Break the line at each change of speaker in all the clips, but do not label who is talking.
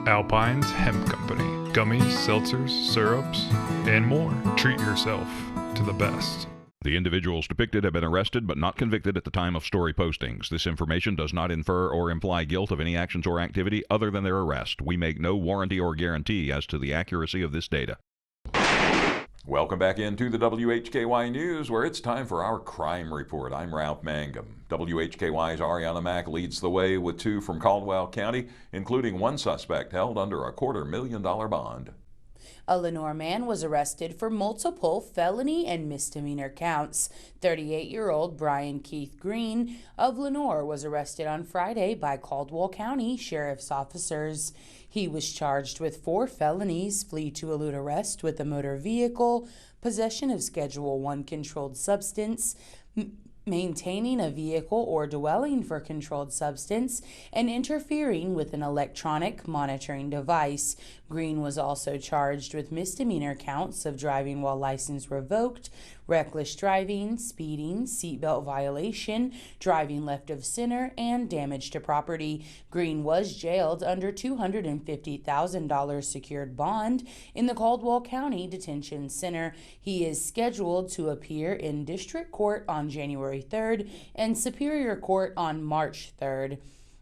Alpine's Hemp Company. Gummies, seltzers, syrups, and more. Treat yourself to the best.
The individuals depicted have been arrested but not convicted at the time of story postings. This information does not infer or imply guilt of any actions or activity other than their arrest. We make no warranty or guarantee as to the accuracy of this data. Welcome back into the WHKY News, where it's time for our crime report. I'm Ralph Mangum. WHKY's Arianna Mack leads the way with two from Caldwell County, including one suspect held under a $250,000 bond.
A Lenoir man was arrested for multiple felony and misdemeanor counts. 38-year-old Brian Keith Green of Lenoir was arrested on Friday by Caldwell County Sheriff's officers. He was charged with 4 felonies: flee to elude arrest with a motor vehicle, possession of Schedule I controlled substance, maintaining a vehicle or dwelling for controlled substance, and interfering with an electronic monitoring device. Green was also charged with misdemeanor counts of driving while license revoked, reckless driving, speeding, seatbelt violation, driving left of center, and damage to property. Green was jailed under $250,000 secured bond in the Caldwell County Detention Center. He is scheduled to appear in District Court on January 3rd and Superior Court on March 3rd.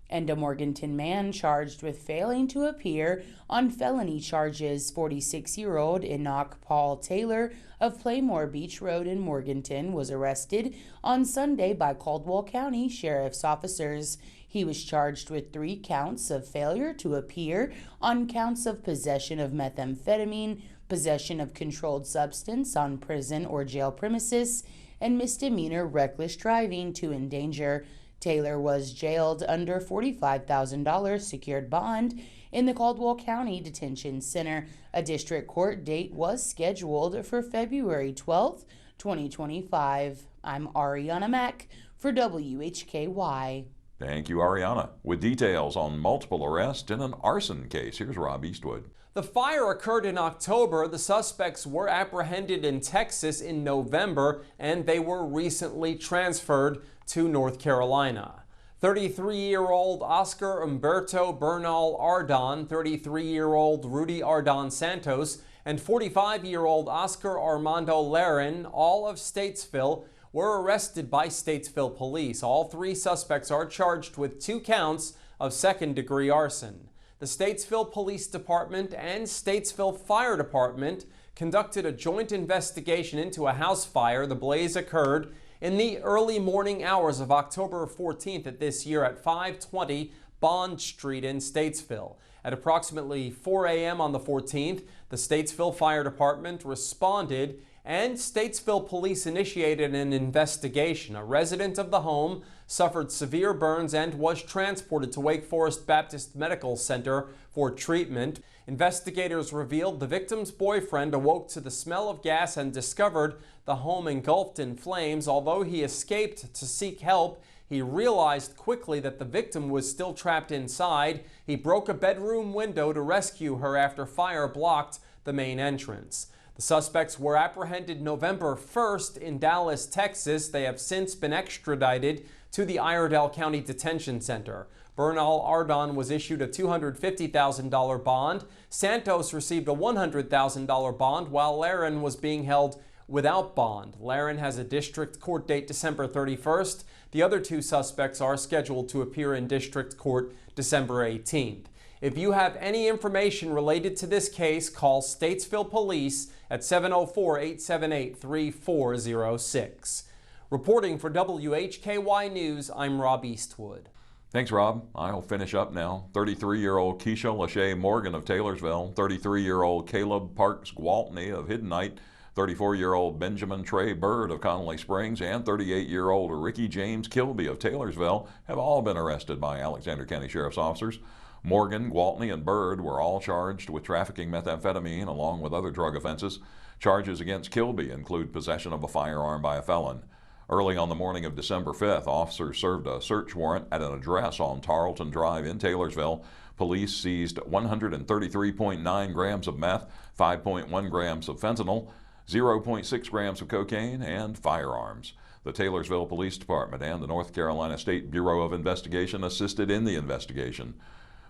And a Morganton man charged with failing to appear on felony charges. 46-year-old Enoch Paul Taylor of Playmore Beach Road in Morganton was arrested on Sunday by Caldwell County Sheriff's officers. He was charged with 3 counts of failure to appear on counts of possession of methamphetamine, possession of controlled substance on prison or jail premises, and misdemeanor reckless driving to endanger. Taylor was jailed under $45,000 secured bond in the Caldwell County Detention Center. A district court date was scheduled for February 12th, 2025. I'm Arianna Mack for WHKY.
Thank you, Arianna. With details on multiple arrests in an arson case, here's Rob Eastwood.
The fire occurred in October. The suspects were apprehended in Texas in November, and they were recently transferred to North Carolina. 33-year-old Oscar Humberto Bernal Ardon, 33-year-old Rudy Ardon Santos, and 45-year-old Oscar Armando Laren, all of Statesville, were arrested by Statesville police. All 3 suspects are charged with 2 counts of second-degree arson. The Statesville Police Department and Statesville Fire Department conducted a joint investigation into a house fire. The blaze occurred in the early morning hours of October 14th at this year at 520 Bond Street in Statesville. At approximately 4 a.m. on the 14th, the Statesville Fire Department responded and Statesville police initiated an investigation. A resident of the home suffered severe burns and was transported to Wake Forest Baptist Medical Center for treatment. Investigators revealed the victim's boyfriend awoke to the smell of gas and discovered the home engulfed in flames. Although he escaped to seek help, he realized quickly that the victim was still trapped inside. He broke a bedroom window to rescue her after fire blocked the main entrance. The suspects were apprehended November 1st in Dallas, Texas. They have since been extradited to the Iredell County Detention Center. Bernal Ardon was issued a $250,000 bond. Santos received a $100,000 bond, while Laren was being held without bond. Laren has a district court date December 31st. The other 2 suspects are scheduled to appear in district court December 18th. If you have any information related to this case, call Statesville Police at 704-878-3406. Reporting for WHKY News, I'm Rob Eastwood.
Thanks, Rob. I'll finish up now. 33-year-old Keisha Lachey Morgan of Taylorsville, 33-year-old Caleb Parks Gwaltney of Hiddenite, 34-year-old Benjamin Trey Bird of Connolly Springs, and 38-year-old Ricky James Kilby of Taylorsville have all been arrested by Alexander County Sheriff's officers. Morgan, Gwaltney, and Bird were all charged with trafficking methamphetamine along with other drug offenses. Charges against Kilby include possession of a firearm by a felon. Early on the morning of December 5th, officers served a search warrant at an address on Tarleton Drive in Taylorsville. Police seized 133.9 grams of meth, 5.1 grams of fentanyl, 0.6 grams of cocaine, and firearms. The Taylorsville Police Department and the North Carolina State Bureau of Investigation assisted in the investigation.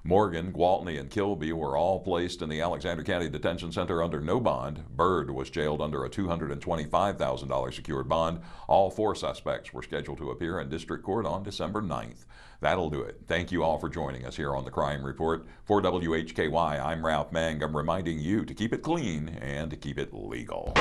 Morgan, Gwaltney, and Kilby were all placed in the Alexander County Detention Center under no bond. Byrd was jailed under a $225,000 secured bond. All 4 suspects were scheduled to appear in district court on December 9th. That'll do it. Thank you all for joining us here on the Crime Report. For WHKY, I'm Ralph Mangum, reminding you to keep it clean and to keep it legal.